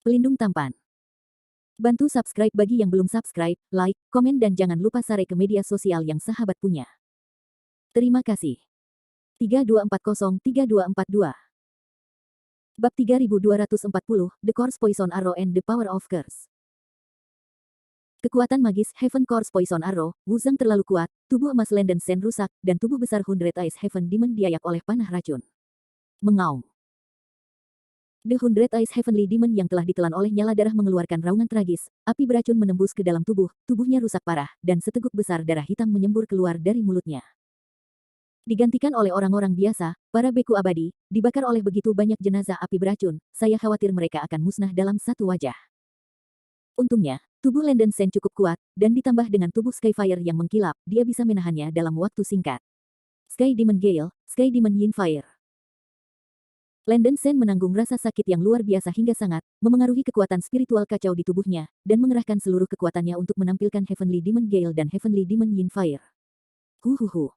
Pelindung tampan. Bantu subscribe bagi yang belum subscribe, like, komen dan jangan lupa share ke media sosial yang sahabat punya. Terima kasih. 3240-3242 Bab 3240, The Course Poison Arrow and the Power of Curse. Kekuatan magis Heaven Course Poison Arrow, Wuzang terlalu kuat, tubuh emas Landen Sen rusak, dan tubuh besar Hundred Eyes Heaven Demon diayak oleh panah racun. Mengaum. The Hundred Eyes Heavenly Demon yang telah ditelan oleh nyala darah mengeluarkan raungan tragis, api beracun menembus ke dalam tubuhnya rusak parah, dan seteguk besar darah hitam menyembur keluar dari mulutnya. Digantikan oleh orang-orang biasa, para beku abadi, dibakar oleh begitu banyak jenazah api beracun, saya khawatir mereka akan musnah dalam satu wajah. Untungnya, tubuh Landen Sen cukup kuat, dan ditambah dengan tubuh Skyfire yang mengkilap, dia bisa menahannya dalam waktu singkat. Sky Demon Gale, Sky Demon Yin Fire. Landen Sen menanggung rasa sakit yang luar biasa hingga sangat, memengaruhi kekuatan spiritual kacau di tubuhnya, dan mengerahkan seluruh kekuatannya untuk menampilkan Heavenly Demon Gale dan Heavenly Demon Yin Fire. Huhuhu.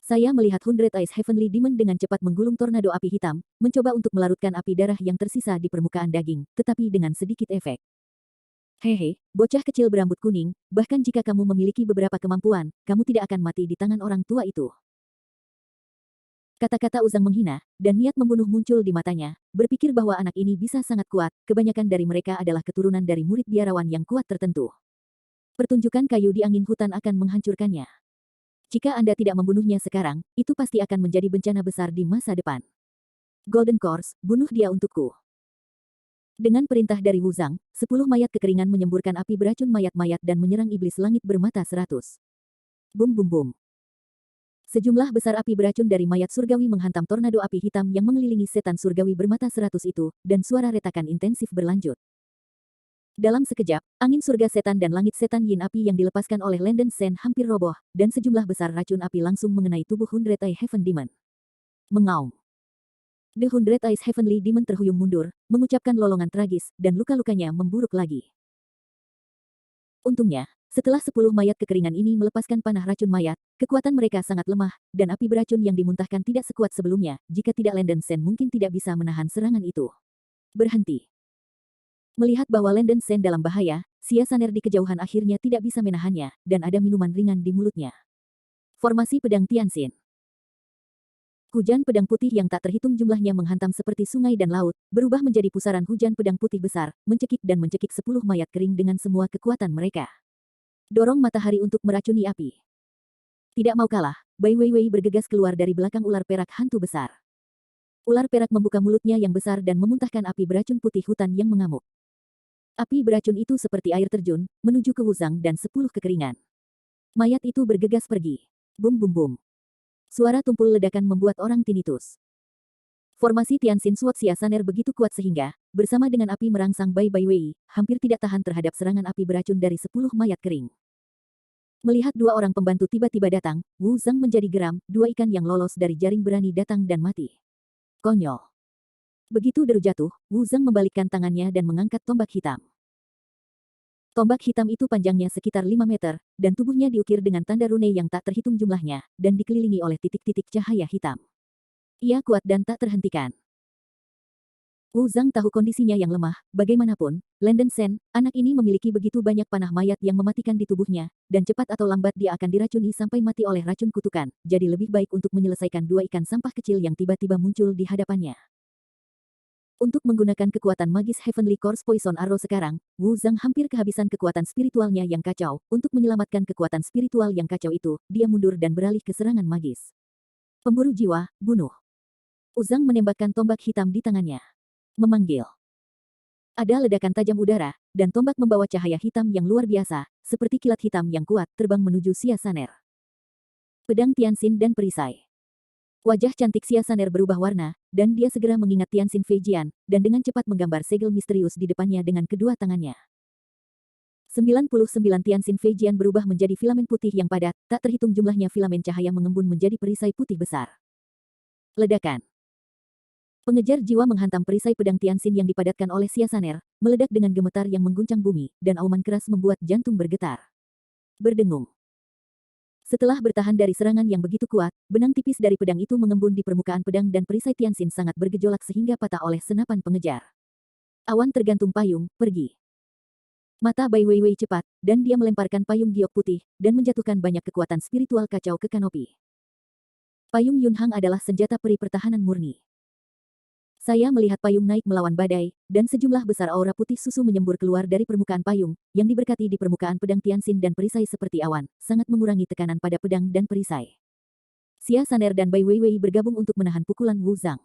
Saya melihat Hundred Eyes Heavenly Demon dengan cepat menggulung tornado api hitam, mencoba untuk melarutkan api darah yang tersisa di permukaan daging, tetapi dengan sedikit efek. Hehe, bocah kecil berambut kuning, bahkan jika kamu memiliki beberapa kemampuan, kamu tidak akan mati di tangan orang tua itu. Kata-kata Uzang menghina, dan niat membunuh muncul di matanya, berpikir bahwa anak ini bisa sangat kuat, kebanyakan dari mereka adalah keturunan dari murid biarawan yang kuat tertentu. Pertunjukan kayu di angin hutan akan menghancurkannya. Jika Anda tidak membunuhnya sekarang, itu pasti akan menjadi bencana besar di masa depan. Golden Course, bunuh dia untukku. Dengan perintah dari Wuzang, 10 mayat kekeringan menyemburkan api beracun mayat-mayat dan menyerang iblis langit bermata 100. Bum bum bum. Sejumlah besar api beracun dari mayat surgawi menghantam tornado api hitam yang mengelilingi setan surgawi bermata 100 itu, dan suara retakan intensif berlanjut. Dalam sekejap, angin surga setan dan langit setan yin api yang dilepaskan oleh Landen Sen hampir roboh, dan sejumlah besar racun api langsung mengenai tubuh Hundred Eyes Heaven Demon. Mengaum. The Hundred Eyes Heavenly Demon terhuyung mundur, mengucapkan lolongan tragis, dan luka-lukanya memburuk lagi. Untungnya, setelah 10 mayat kekeringan ini melepaskan panah racun mayat, kekuatan mereka sangat lemah, dan api beracun yang dimuntahkan tidak sekuat sebelumnya, jika tidak Landen Sen mungkin tidak bisa menahan serangan itu. Berhenti. Melihat bahwa Landen Sen dalam bahaya, Xia Saner di kejauhan akhirnya tidak bisa menahannya, dan ada minuman ringan di mulutnya. Formasi pedang Tianxin. Hujan pedang putih yang tak terhitung jumlahnya menghantam seperti sungai dan laut, berubah menjadi pusaran hujan pedang putih besar, mencekik 10 mayat kering dengan semua kekuatan mereka. Dorong matahari untuk meracuni api. Tidak mau kalah, Bai Weiwei bergegas keluar dari belakang ular perak hantu besar. Ular perak membuka mulutnya yang besar dan memuntahkan api beracun putih hutan yang mengamuk. Api beracun itu seperti air terjun, menuju ke Wuzang dan 10 kekeringan. Mayat itu bergegas pergi. Bum bum bum. Suara tumpul ledakan membuat orang tinnitus. Formasi Tianxin Sword Xia Saner begitu kuat sehingga, bersama dengan api merangsang Bai Wei, hampir tidak tahan terhadap serangan api beracun dari 10 mayat kering. Melihat 2 orang pembantu tiba-tiba datang, Wu Zhang menjadi geram, 2 ikan yang lolos dari jaring berani datang dan mati. Konyol. Begitu deru jatuh, Wu Zhang membalikkan tangannya dan mengangkat tombak hitam. Tombak hitam itu panjangnya sekitar 5 meter, dan tubuhnya diukir dengan tanda rune yang tak terhitung jumlahnya, dan dikelilingi oleh titik-titik cahaya hitam. Ia kuat dan tak terhentikan. Wu Zhang tahu kondisinya yang lemah, bagaimanapun, Landen Sen, anak ini memiliki begitu banyak panah mayat yang mematikan di tubuhnya, dan cepat atau lambat dia akan diracuni sampai mati oleh racun kutukan, jadi lebih baik untuk menyelesaikan 2 ikan sampah kecil yang tiba-tiba muncul di hadapannya. Untuk menggunakan kekuatan magis Heavenly Course Poison Arrow sekarang, Wu Zhang hampir kehabisan kekuatan spiritualnya yang kacau. Untuk menyelamatkan kekuatan spiritual yang kacau itu, dia mundur dan beralih ke serangan magis. Pemburu jiwa, bunuh. Wu Zhang menembakkan tombak hitam di tangannya. Memanggil. Ada ledakan tajam udara, dan tombak membawa cahaya hitam yang luar biasa, seperti kilat hitam yang kuat, terbang menuju Xia Saner. Pedang Tianxin dan perisai. Wajah cantik Xia Saner berubah warna, dan dia segera mengingat Tianxin Feijian, dan dengan cepat menggambar segel misterius di depannya dengan kedua tangannya. 99 Tianxin Feijian berubah menjadi filamen putih yang padat, tak terhitung jumlahnya filamen cahaya mengembun menjadi perisai putih besar. Ledakan. Pengejar jiwa menghantam perisai pedang Tianxin yang dipadatkan oleh Xia Saner, meledak dengan gemetar yang mengguncang bumi, dan auman keras membuat jantung bergetar. Berdengung. Setelah bertahan dari serangan yang begitu kuat, benang tipis dari pedang itu mengembun di permukaan pedang dan perisai Tianxin sangat bergejolak sehingga patah oleh senapan pengejar. Awan tergantung payung, pergi. Mata Bai Weiwei cepat, dan dia melemparkan payung giok putih, dan menjatuhkan banyak kekuatan spiritual kacau ke kanopi. Payung Yunhang adalah senjata peri pertahanan murni. Saya melihat payung naik melawan badai, dan sejumlah besar aura putih susu menyembur keluar dari permukaan payung, yang diberkati di permukaan pedang Tianxin dan perisai seperti awan, sangat mengurangi tekanan pada pedang dan perisai. Xia Saner dan Bai Weiwei bergabung untuk menahan pukulan Wu Zhang.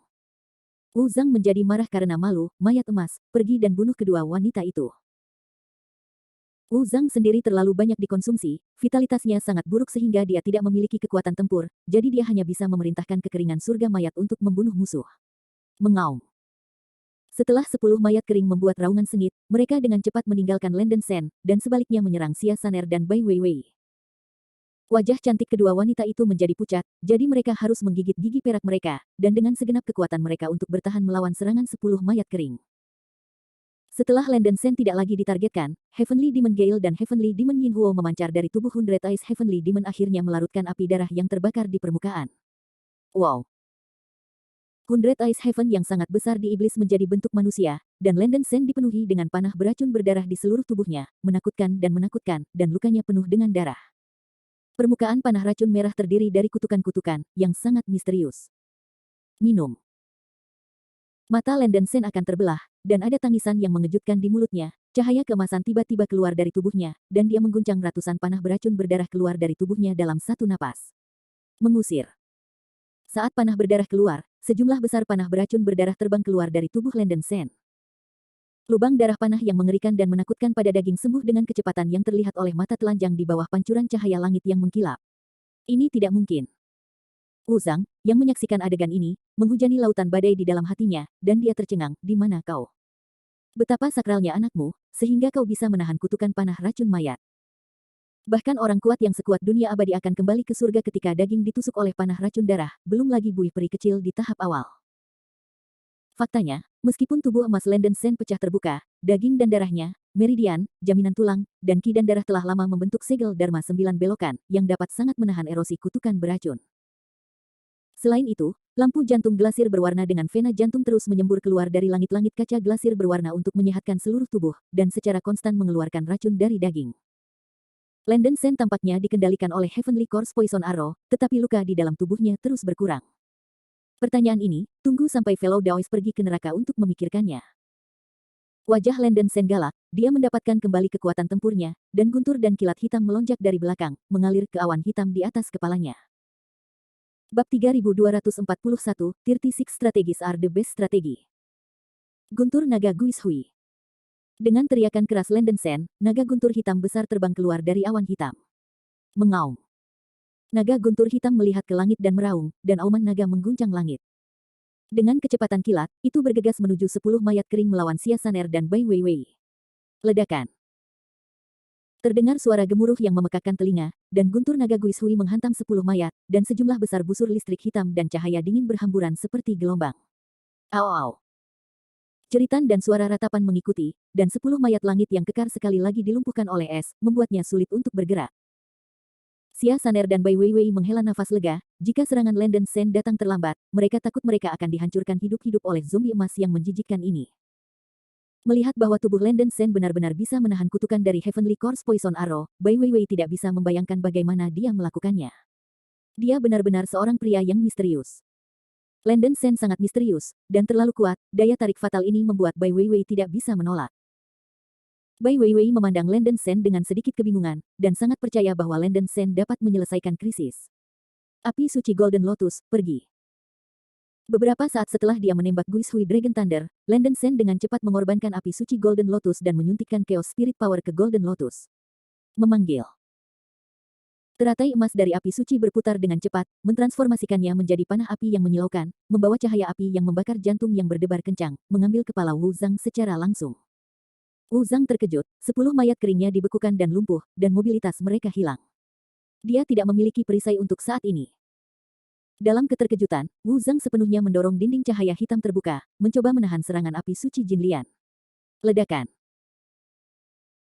Wu Zhang menjadi marah karena malu, mayat emas, pergi dan bunuh kedua wanita itu. Wu Zhang sendiri terlalu banyak dikonsumsi, vitalitasnya sangat buruk sehingga dia tidak memiliki kekuatan tempur, jadi dia hanya bisa memerintahkan kekeringan surga mayat untuk membunuh musuh. Mengaum. Setelah 10 mayat kering membuat raungan sengit, mereka dengan cepat meninggalkan Landen Sen, dan sebaliknya menyerang Xia Saner dan Bai Weiwei. Wajah cantik kedua wanita itu menjadi pucat, jadi mereka harus menggigit gigi perak mereka, dan dengan segenap kekuatan mereka untuk bertahan melawan serangan 10 mayat kering. Setelah Landen Sen tidak lagi ditargetkan, Heavenly Demon Gale dan Heavenly Demon Yinhuo memancar dari tubuh Hundred Eyes Heavenly Demon akhirnya melarutkan api darah yang terbakar di permukaan. Wow! Hundred Eyes Heaven yang sangat besar di iblis menjadi bentuk manusia, dan Landen Sen dipenuhi dengan panah beracun berdarah di seluruh tubuhnya, menakutkan, dan lukanya penuh dengan darah. Permukaan panah racun merah terdiri dari kutukan-kutukan, yang sangat misterius. Minum. Mata Landen Sen akan terbelah, dan ada tangisan yang mengejutkan di mulutnya, cahaya keemasan tiba-tiba keluar dari tubuhnya, dan dia mengguncang ratusan panah beracun berdarah keluar dari tubuhnya dalam satu napas. Mengusir. Saat panah berdarah keluar, sejumlah besar panah beracun berdarah terbang keluar dari tubuh Landen Sen. Lubang darah panah yang mengerikan dan menakutkan pada daging sembuh dengan kecepatan yang terlihat oleh mata telanjang di bawah pancuran cahaya langit yang mengkilap. Ini tidak mungkin. Wu Zhang, yang menyaksikan adegan ini, menghujani lautan badai di dalam hatinya, dan dia tercengang, di mana kau? Betapa sakralnya anakmu, sehingga kau bisa menahan kutukan panah racun mayat. Bahkan orang kuat yang sekuat dunia abadi akan kembali ke surga ketika daging ditusuk oleh panah racun darah, belum lagi buih peri kecil di tahap awal. Faktanya, meskipun tubuh emas Landen Sen pecah terbuka, daging dan darahnya, meridian, jaminan tulang, dan ki dan darah telah lama membentuk segel Dharma 9 belokan, yang dapat sangat menahan erosi kutukan beracun. Selain itu, lampu jantung glasir berwarna dengan vena jantung terus menyembur keluar dari langit-langit kaca glasir berwarna untuk menyehatkan seluruh tubuh, dan secara konstan mengeluarkan racun dari daging. Landen Sen tampaknya dikendalikan oleh Heavenly Course Poison Arrow, tetapi luka di dalam tubuhnya terus berkurang. Pertanyaan ini, tunggu sampai Fellow Daoist pergi ke neraka untuk memikirkannya. Wajah Landen Sen galak, dia mendapatkan kembali kekuatan tempurnya, dan guntur dan kilat hitam melonjak dari belakang, mengalir ke awan hitam di atas kepalanya. Bab 3241, 36 Strategies are the best strategy. Guntur Naga Guis Hui. Dengan teriakan keras Landen Sen, naga guntur hitam besar terbang keluar dari awan hitam. Mengaum. Naga guntur hitam melihat ke langit dan meraung, dan auman naga mengguncang langit. Dengan kecepatan kilat, itu bergegas menuju 10 mayat kering melawan Xia Saner dan Bai Weiwei. Ledakan. Terdengar suara gemuruh yang memekakkan telinga, dan guntur naga Guis Hui menghantam 10 mayat, dan sejumlah besar busur listrik hitam dan cahaya dingin berhamburan seperti gelombang. Au-au. Jeritan dan suara ratapan mengikuti, dan 10 mayat langit yang kekar sekali lagi dilumpuhkan oleh es, membuatnya sulit untuk bergerak. Xia Saner dan Bai Weiwei menghela nafas lega, jika serangan Landen Sen datang terlambat, mereka takut mereka akan dihancurkan hidup-hidup oleh zombie emas yang menjijikkan ini. Melihat bahwa tubuh Landen Sen benar-benar bisa menahan kutukan dari Heavenly Course Poison Arrow, Bai Weiwei tidak bisa membayangkan bagaimana dia melakukannya. Dia benar-benar seorang pria yang misterius. Landen Sen sangat misterius, dan terlalu kuat, daya tarik fatal ini membuat Bai Weiwei tidak bisa menolak. Bai Weiwei memandang Landen Sen dengan sedikit kebingungan, dan sangat percaya bahwa Landen Sen dapat menyelesaikan krisis. Api suci Golden Lotus, pergi. Beberapa saat setelah dia menembak Guis Hui Dragon Thunder, Landen Sen dengan cepat mengorbankan api suci Golden Lotus dan menyuntikkan Chaos Spirit Power ke Golden Lotus. Memanggil. Teratai emas dari api suci berputar dengan cepat, mentransformasikannya menjadi panah api yang menyilaukan, membawa cahaya api yang membakar jantung yang berdebar kencang, mengambil kepala Wu Zhang secara langsung. Wu Zhang terkejut, 10 mayat keringnya dibekukan dan lumpuh, dan mobilitas mereka hilang. Dia tidak memiliki perisai untuk saat ini. Dalam keterkejutan, Wu Zhang sepenuhnya mendorong dinding cahaya hitam terbuka, mencoba menahan serangan api suci Jin Lian. Ledakan.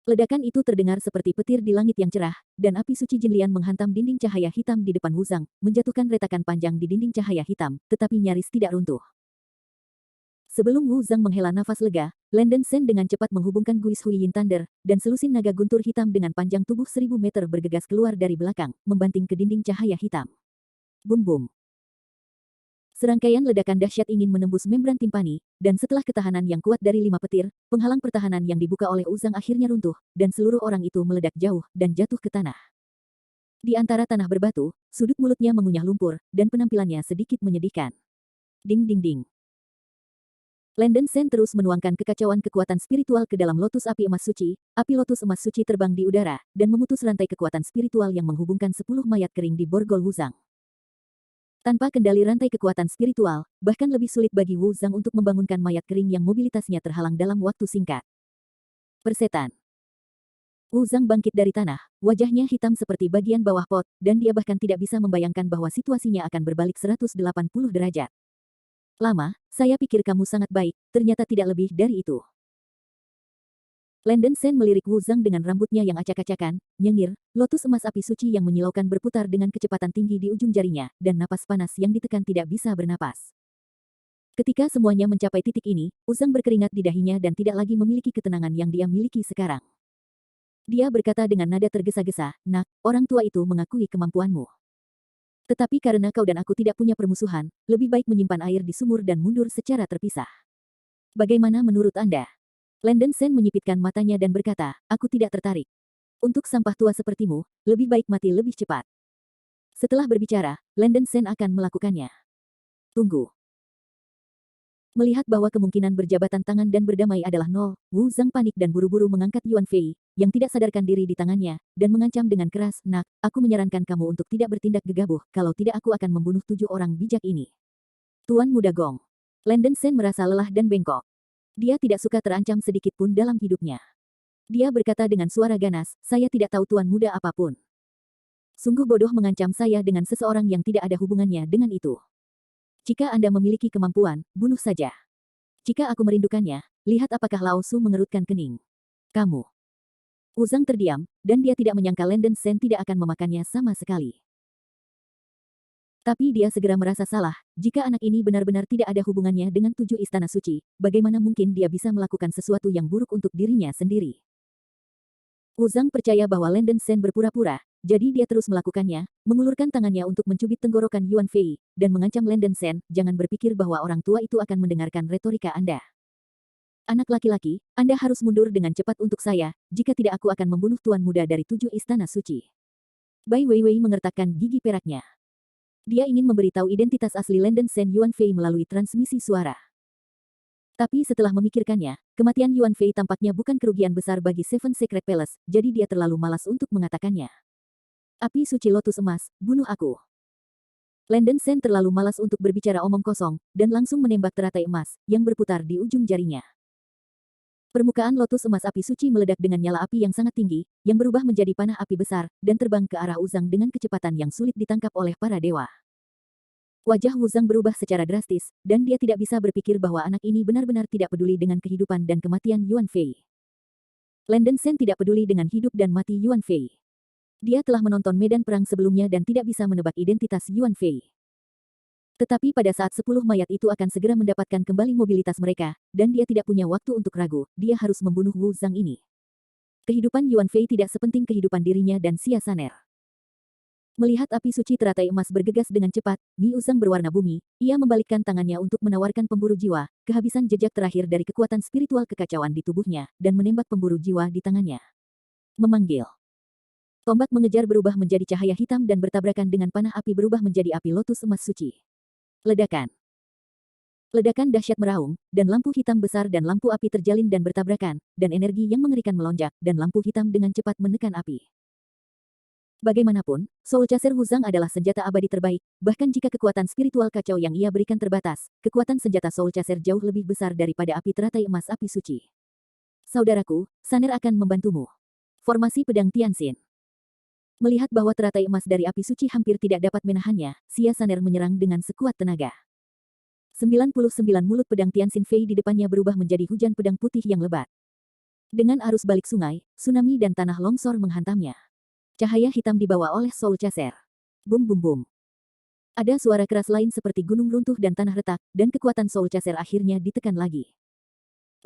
Ledakan itu terdengar seperti petir di langit yang cerah, dan api suci Jin Lian menghantam dinding cahaya hitam di depan Wu Zhang, menjatuhkan retakan panjang di dinding cahaya hitam, tetapi nyaris tidak runtuh. Sebelum Wu Zhang menghela nafas lega, Landen Sen dengan cepat menghubungkan Guis Huiyin Thunder, dan selusin naga guntur hitam dengan panjang tubuh 1000 meter bergegas keluar dari belakang, membanting ke dinding cahaya hitam. Bum bum. Serangkaian ledakan dahsyat ingin menembus membran timpani, dan setelah ketahanan yang kuat dari 5 petir, penghalang pertahanan yang dibuka oleh Uzang akhirnya runtuh, dan seluruh orang itu meledak jauh, dan jatuh ke tanah. Di antara tanah berbatu, sudut mulutnya mengunyah lumpur, dan penampilannya sedikit menyedihkan. Ding ding ding. Landen Sen terus menuangkan kekacauan kekuatan spiritual ke dalam lotus api emas suci. Api lotus emas suci terbang di udara, dan memutus rantai kekuatan spiritual yang menghubungkan 10 mayat kering di borgol Wuzang. Tanpa kendali rantai kekuatan spiritual, bahkan lebih sulit bagi Wu Zhang untuk membangunkan mayat kering yang mobilitasnya terhalang dalam waktu singkat. Persetan. Wu Zhang bangkit dari tanah, wajahnya hitam seperti bagian bawah pot, dan dia bahkan tidak bisa membayangkan bahwa situasinya akan berbalik 180 derajat. Lama, saya pikir kamu sangat baik, ternyata tidak lebih dari itu. Landen Sen melirik Wu Zhang dengan rambutnya yang acak-acakan, nyengir, lotus emas api suci yang menyilaukan berputar dengan kecepatan tinggi di ujung jarinya, dan napas panas yang ditekan tidak bisa bernapas. Ketika semuanya mencapai titik ini, Wu Zhang berkeringat di dahinya dan tidak lagi memiliki ketenangan yang dia miliki sekarang. Dia berkata dengan nada tergesa-gesa, "Nak, orang tua itu mengakui kemampuanmu. Tetapi karena kau dan aku tidak punya permusuhan, lebih baik menyimpan air di sumur dan mundur secara terpisah. Bagaimana menurut Anda?" Landen Sen menyipitkan matanya dan berkata, "Aku tidak tertarik. Untuk sampah tua sepertimu, lebih baik mati lebih cepat." Setelah berbicara, Landen Sen akan melakukannya. Tunggu. Melihat bahwa kemungkinan berjabatan tangan dan berdamai adalah nol, Wu Zhang panik dan buru-buru mengangkat Yuan Fei, yang tidak sadarkan diri di tangannya, dan mengancam dengan keras, "Nak, aku menyarankan kamu untuk tidak bertindak gegabah, kalau tidak aku akan membunuh 7 orang bijak ini." Tuan Muda Gong. Landen Sen merasa lelah dan bengkok. Dia tidak suka terancam sedikit pun dalam hidupnya. Dia berkata dengan suara ganas, "Saya tidak tahu tuan muda apapun. Sungguh bodoh mengancam saya dengan seseorang yang tidak ada hubungannya dengan itu. Jika Anda memiliki kemampuan, bunuh saja. Jika aku merindukannya, lihat apakah Lao Su mengerutkan kening. Kamu." Uzang terdiam, dan dia tidak menyangka Landen Sen tidak akan memakannya sama sekali. Tapi dia segera merasa salah, jika anak ini benar-benar tidak ada hubungannya dengan 7 istana suci, bagaimana mungkin dia bisa melakukan sesuatu yang buruk untuk dirinya sendiri. Uzang percaya bahwa Landen Sen berpura-pura, jadi dia terus melakukannya, mengulurkan tangannya untuk mencubit tenggorokan Yuan Fei, dan mengancam Landen Sen, "Jangan berpikir bahwa orang tua itu akan mendengarkan retorika Anda. Anak laki-laki, Anda harus mundur dengan cepat untuk saya, jika tidak aku akan membunuh tuan muda dari 7 istana suci." Bai Weiwei mengertakkan gigi peraknya. Dia ingin memberitahu identitas asli Landen Sen Yuan Fei melalui transmisi suara. Tapi setelah memikirkannya, kematian Yuan Fei tampaknya bukan kerugian besar bagi Seven Secret Palace, jadi dia terlalu malas untuk mengatakannya. "Api suci lotus emas, bunuh aku." Landen Sen terlalu malas untuk berbicara omong kosong, dan langsung menembak teratai emas, yang berputar di ujung jarinya. Permukaan lotus emas api suci meledak dengan nyala api yang sangat tinggi, yang berubah menjadi panah api besar, dan terbang ke arah Uzang dengan kecepatan yang sulit ditangkap oleh para dewa. Wajah Wuzang berubah secara drastis, dan dia tidak bisa berpikir bahwa anak ini benar-benar tidak peduli dengan kehidupan dan kematian Yuan Fei. Landen Sen tidak peduli dengan hidup dan mati Yuan Fei. Dia telah menonton medan perang sebelumnya dan tidak bisa menebak identitas Yuan Fei. Tetapi pada saat 10 mayat itu akan segera mendapatkan kembali mobilitas mereka, dan dia tidak punya waktu untuk ragu, dia harus membunuh Wu Zhang ini. Kehidupan Yuan Fei tidak sepenting kehidupan dirinya dan Xia Saner. Melihat api suci teratai emas bergegas dengan cepat, Mi Uzang berwarna bumi, ia membalikkan tangannya untuk menawarkan pemburu jiwa, kehabisan jejak terakhir dari kekuatan spiritual kekacauan di tubuhnya, dan menembak pemburu jiwa di tangannya. Memanggil. Tombak mengejar berubah menjadi cahaya hitam dan bertabrakan dengan panah api berubah menjadi api lotus emas suci. Ledakan. Ledakan dahsyat meraung, dan lampu hitam besar dan lampu api terjalin dan bertabrakan, dan energi yang mengerikan melonjak, dan lampu hitam dengan cepat menekan api. Bagaimanapun, Soul Chaser Wuzang adalah senjata abadi terbaik, bahkan jika kekuatan spiritual kacau yang ia berikan terbatas, kekuatan senjata Soul Chaser jauh lebih besar daripada api teratai emas api suci. "Saudaraku, Saner akan membantumu." Formasi Pedang Tianxin. Melihat bahwa teratai emas dari api suci hampir tidak dapat menahannya, Xia Saner menyerang dengan sekuat tenaga. 99 mulut pedang Tianxin Fei di depannya berubah menjadi hujan pedang putih yang lebat. Dengan arus balik sungai, tsunami dan tanah longsor menghantamnya. Cahaya hitam dibawa oleh Soul Chaser. Bum bum bum. Ada suara keras lain seperti gunung runtuh dan tanah retak, dan kekuatan Soul Chaser akhirnya ditekan lagi.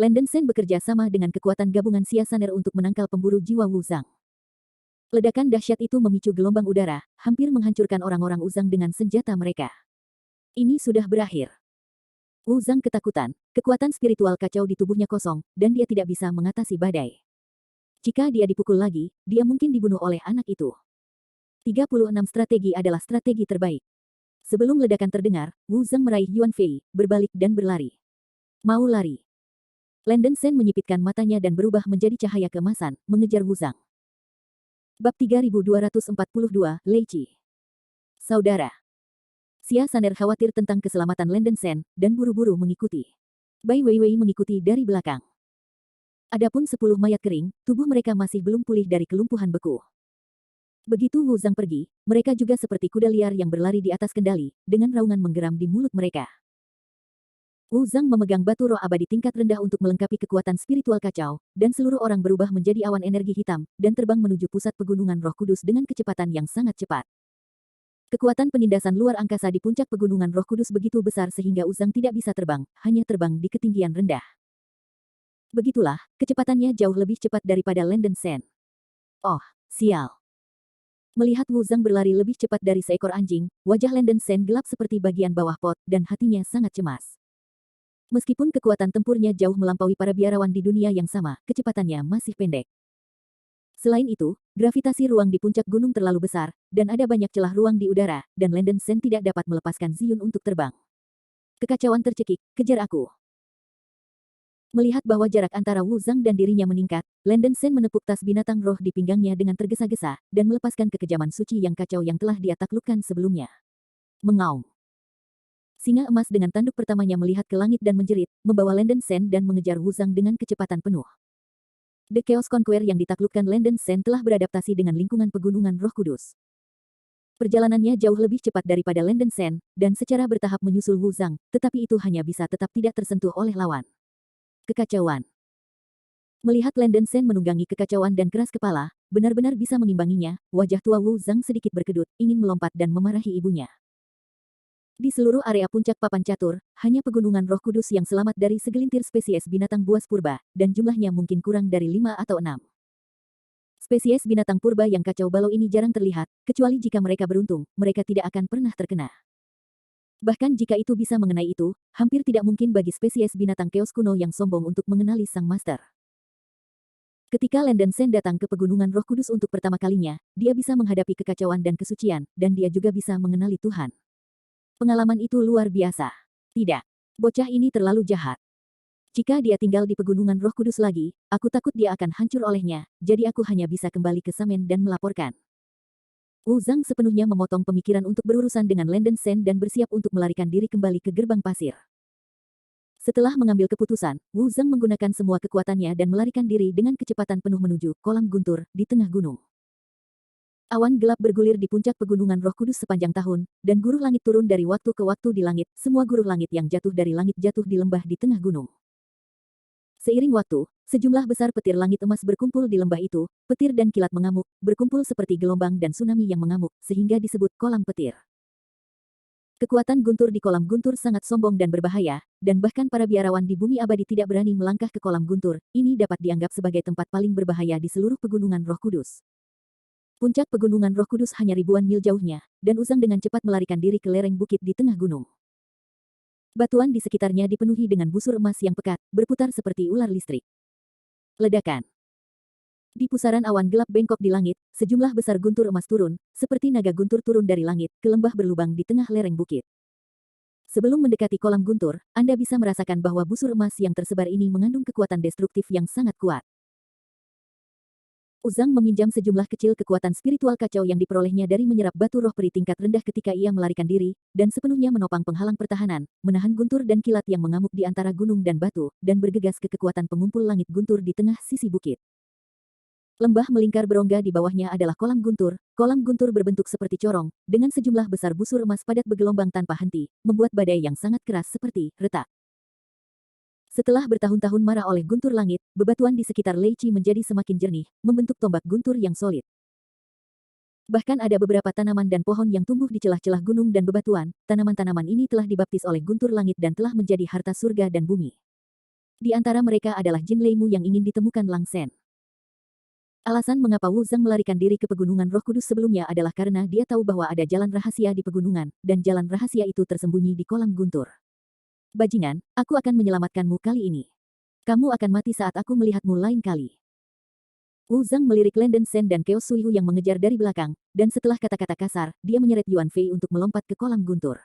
Landen Sen bekerja sama dengan kekuatan gabungan Xia Saner untuk menangkal pemburu jiwa Wu Zhang. Ledakan dahsyat itu memicu gelombang udara, hampir menghancurkan orang-orang Wu Zhang dengan senjata mereka. Ini sudah berakhir. Wu Zhang ketakutan, kekuatan spiritual kacau di tubuhnya kosong, dan dia tidak bisa mengatasi badai. Jika dia dipukul lagi, dia mungkin dibunuh oleh anak itu. 36 strategi adalah strategi terbaik. Sebelum ledakan terdengar, Wu Zhang meraih Yuan Fei, berbalik dan berlari. Mau lari. Landen Sen menyipitkan matanya dan berubah menjadi cahaya keemasan, mengejar Wu Zhang. Bab 3242, Lei Qi. Saudara. Xia Saner khawatir tentang keselamatan Landen Sen, dan buru-buru mengikuti. Bai Weiwei mengikuti dari belakang. Adapun 10 mayat kering, tubuh mereka masih belum pulih dari kelumpuhan beku. Begitu Wu Zhang pergi, mereka juga seperti kuda liar yang berlari di atas kendali, dengan raungan menggeram di mulut mereka. Wu Zhang memegang batu roh abadi tingkat rendah untuk melengkapi kekuatan spiritual kacau, dan seluruh orang berubah menjadi awan energi hitam, dan terbang menuju pusat pegunungan Roh Kudus dengan kecepatan yang sangat cepat. Kekuatan penindasan luar angkasa di puncak pegunungan Roh Kudus begitu besar sehingga Wu Zhang tidak bisa terbang, hanya terbang di ketinggian rendah. Begitulah, kecepatannya jauh lebih cepat daripada Landen Sen. Oh, sial. Melihat Wu Zhang berlari lebih cepat dari seekor anjing, wajah Landen Sen gelap seperti bagian bawah pot, dan hatinya sangat cemas. Meskipun kekuatan tempurnya jauh melampaui para biarawan di dunia yang sama, kecepatannya masih pendek. Selain itu, gravitasi ruang di puncak gunung terlalu besar, dan ada banyak celah ruang di udara, dan Landen Sen tidak dapat melepaskan Ziyun untuk terbang. Kekacauan tercekik, kejar aku. Melihat bahwa jarak antara Wu Zhang dan dirinya meningkat, Landen Sen menepuk tas binatang roh di pinggangnya dengan tergesa-gesa, dan melepaskan kekejaman suci yang kacau yang telah dia taklukkan sebelumnya. Mengaum. Singa emas dengan tanduk pertamanya melihat ke langit dan menjerit, membawa Landen Sen dan mengejar Wu Zhang dengan kecepatan penuh. The Chaos Conqueror yang ditaklukkan Landen Sen telah beradaptasi dengan lingkungan pegunungan Roh Kudus. Perjalanannya jauh lebih cepat daripada Landen Sen, dan secara bertahap menyusul Wu Zhang, tetapi itu hanya bisa tetap tidak tersentuh oleh lawan. Kekacauan. Melihat Landen Sen menunggangi kekacauan dan keras kepala, benar-benar bisa mengimbanginya, wajah tua Wu Zhang sedikit berkedut, ingin melompat dan memarahi ibunya. Di seluruh area puncak papan catur, hanya pegunungan Roh Kudus yang selamat dari segelintir spesies binatang buas purba, dan jumlahnya mungkin kurang dari 5 atau 6. Spesies binatang purba yang kacau balau ini jarang terlihat, kecuali jika mereka beruntung, mereka tidak akan pernah terkena. Bahkan jika itu bisa mengenai itu, hampir tidak mungkin bagi spesies binatang keos kuno yang sombong untuk mengenali sang master. Ketika Landen Sen datang ke pegunungan Roh Kudus untuk pertama kalinya, dia bisa menghadapi kekacauan dan kesucian, dan dia juga bisa mengenali Tuhan. Pengalaman itu luar biasa. Tidak. Bocah ini terlalu jahat. Jika dia tinggal di pegunungan Roh Kudus lagi, aku takut dia akan hancur olehnya, jadi aku hanya bisa kembali ke Samen dan melaporkan. Wu Zhang sepenuhnya memotong pemikiran untuk berurusan dengan Landen Sen dan bersiap untuk melarikan diri kembali ke gerbang pasir. Setelah mengambil keputusan, Wu Zhang menggunakan semua kekuatannya dan melarikan diri dengan kecepatan penuh menuju kolam guntur di tengah gunung. Awan gelap bergulir di puncak pegunungan Roh Kudus sepanjang tahun, dan guruh langit turun dari waktu ke waktu di langit, semua guruh langit yang jatuh dari langit jatuh di lembah di tengah gunung. Seiring waktu, sejumlah besar petir langit emas berkumpul di lembah itu, petir dan kilat mengamuk, berkumpul seperti gelombang dan tsunami yang mengamuk, sehingga disebut kolam petir. Kekuatan guntur di kolam guntur sangat sombong dan berbahaya, dan bahkan para biarawan di bumi abadi tidak berani melangkah ke kolam guntur, ini dapat dianggap sebagai tempat paling berbahaya di seluruh pegunungan Roh Kudus. Puncak pegunungan Roh Kudus hanya ribuan mil jauhnya, dan Wu Zhang dengan cepat melarikan diri ke lereng bukit di tengah gunung. Batuan di sekitarnya dipenuhi dengan busur emas yang pekat, berputar seperti ular listrik. Ledakan. Di pusaran awan gelap bengkok di langit, sejumlah besar guntur emas turun, seperti naga guntur turun dari langit, ke lembah berlubang di tengah lereng bukit. Sebelum mendekati kolam guntur, Anda bisa merasakan bahwa busur emas yang tersebar ini mengandung kekuatan destruktif yang sangat kuat. Wu Zhang meminjam sejumlah kecil kekuatan spiritual kacau yang diperolehnya dari menyerap batu roh peri tingkat rendah ketika ia melarikan diri, dan sepenuhnya menopang penghalang pertahanan, menahan guntur dan kilat yang mengamuk di antara gunung dan batu, dan bergegas ke kekuatan pengumpul langit guntur di tengah sisi bukit. Lembah melingkar berongga di bawahnya adalah kolam guntur berbentuk seperti corong, dengan sejumlah besar busur emas padat bergelombang tanpa henti, membuat badai yang sangat keras seperti retak. Setelah bertahun-tahun marah oleh guntur langit, bebatuan di sekitar Lei Qi menjadi semakin jernih, membentuk tombak guntur yang solid. Bahkan ada beberapa tanaman dan pohon yang tumbuh di celah-celah gunung dan bebatuan, tanaman-tanaman ini telah dibaptis oleh guntur langit dan telah menjadi harta surga dan bumi. Di antara mereka adalah Jin Leimu yang ingin ditemukan Lang Sen. Alasan mengapa Wu Zhang melarikan diri ke Pegunungan Roh Kudus sebelumnya adalah karena dia tahu bahwa ada jalan rahasia di pegunungan, dan jalan rahasia itu tersembunyi di kolam guntur. Bajingan, aku akan menyelamatkanmu kali ini. Kamu akan mati saat aku melihatmu lain kali. Wu Zhang melirik Landen Sen dan Chaos Suihu yang mengejar dari belakang, dan setelah kata-kata kasar, dia menyeret Yuan Fei untuk melompat ke kolam guntur.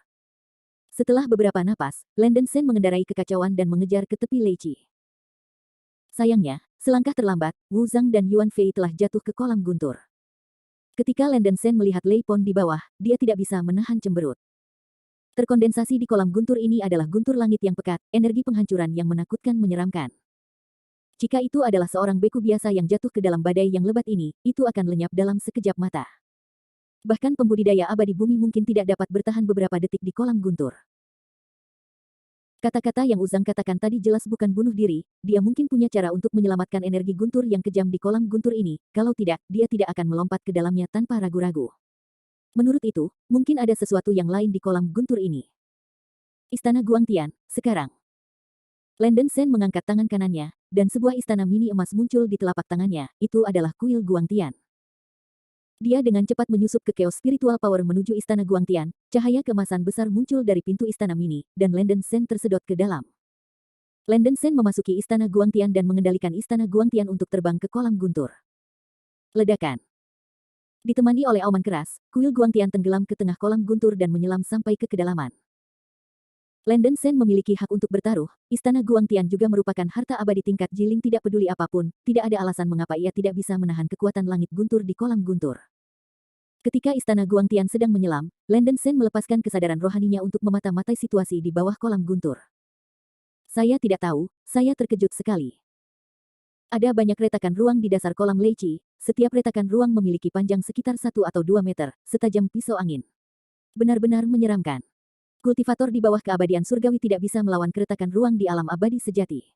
Setelah beberapa napas, Landen Sen mengendarai kekacauan dan mengejar ke tepi Lei Qi. Sayangnya, selangkah terlambat, Wu Zhang dan Yuan Fei telah jatuh ke kolam guntur. Ketika Landen Sen melihat Lei Pon di bawah, dia tidak bisa menahan cemberut. Terkondensasi di kolam guntur ini adalah guntur langit yang pekat, energi penghancuran yang menakutkan menyeramkan. Jika itu adalah seorang beku biasa yang jatuh ke dalam badai yang lebat ini, itu akan lenyap dalam sekejap mata. Bahkan pembudidaya abadi bumi mungkin tidak dapat bertahan beberapa detik di kolam guntur. Kata-kata yang Wu Zhang katakan tadi jelas bukan bunuh diri, dia mungkin punya cara untuk menyelamatkan energi guntur yang kejam di kolam guntur ini, kalau tidak, dia tidak akan melompat ke dalamnya tanpa ragu-ragu. Menurut itu, mungkin ada sesuatu yang lain di kolam guntur ini. Istana Guangtian, sekarang. Landen Sen mengangkat tangan kanannya, dan sebuah istana mini emas muncul di telapak tangannya, itu adalah kuil Guangtian. Dia dengan cepat menyusup ke Chaos Spiritual Power menuju Istana Guangtian, cahaya keemasan besar muncul dari pintu istana mini, dan Landen Sen tersedot ke dalam. Landen Sen memasuki Istana Guangtian dan mengendalikan Istana Guangtian untuk terbang ke kolam guntur. Ledakan. Ditemani oleh auman keras, kuil Guangtian tenggelam ke tengah kolam guntur dan menyelam sampai ke kedalaman. Landen Sen memiliki hak untuk bertaruh, Istana Guangtian juga merupakan harta abadi tingkat Jiling tidak peduli apapun, tidak ada alasan mengapa ia tidak bisa menahan kekuatan langit guntur di kolam guntur. Ketika Istana Guangtian sedang menyelam, Landen Sen melepaskan kesadaran rohaninya untuk memata-matai situasi di bawah kolam guntur. Saya tidak tahu, saya terkejut sekali. Ada banyak retakan ruang di dasar kolam Lei Qi, setiap retakan ruang memiliki panjang sekitar 1 atau 2 meter, setajam pisau angin. Benar-benar menyeramkan. Kultivator di bawah keabadian surgawi tidak bisa melawan keretakan ruang di alam abadi sejati.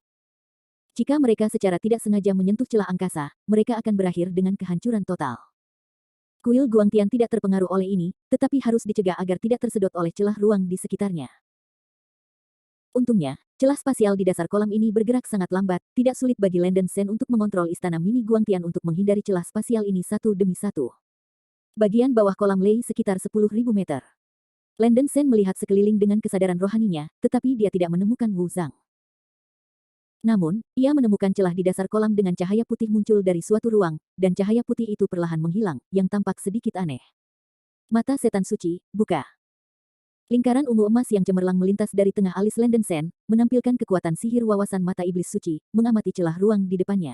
Jika mereka secara tidak sengaja menyentuh celah angkasa, mereka akan berakhir dengan kehancuran total. Kuil Guangtian tidak terpengaruh oleh ini, tetapi harus dicegah agar tidak tersedot oleh celah ruang di sekitarnya. Untungnya, celah spasial di dasar kolam ini bergerak sangat lambat, tidak sulit bagi Landen Sen untuk mengontrol istana mini Guangtian untuk menghindari celah spasial ini satu demi satu. Bagian bawah kolam Lei sekitar 10.000 meter. Landen Sen melihat sekeliling dengan kesadaran rohaninya, tetapi dia tidak menemukan Wu Zhang. Namun, ia menemukan celah di dasar kolam dengan cahaya putih muncul dari suatu ruang, dan cahaya putih itu perlahan menghilang, yang tampak sedikit aneh. Mata setan suci, buka. Lingkaran ungu emas yang cemerlang melintas dari tengah alis Landen Sen, menampilkan kekuatan sihir wawasan mata iblis suci, mengamati celah ruang di depannya.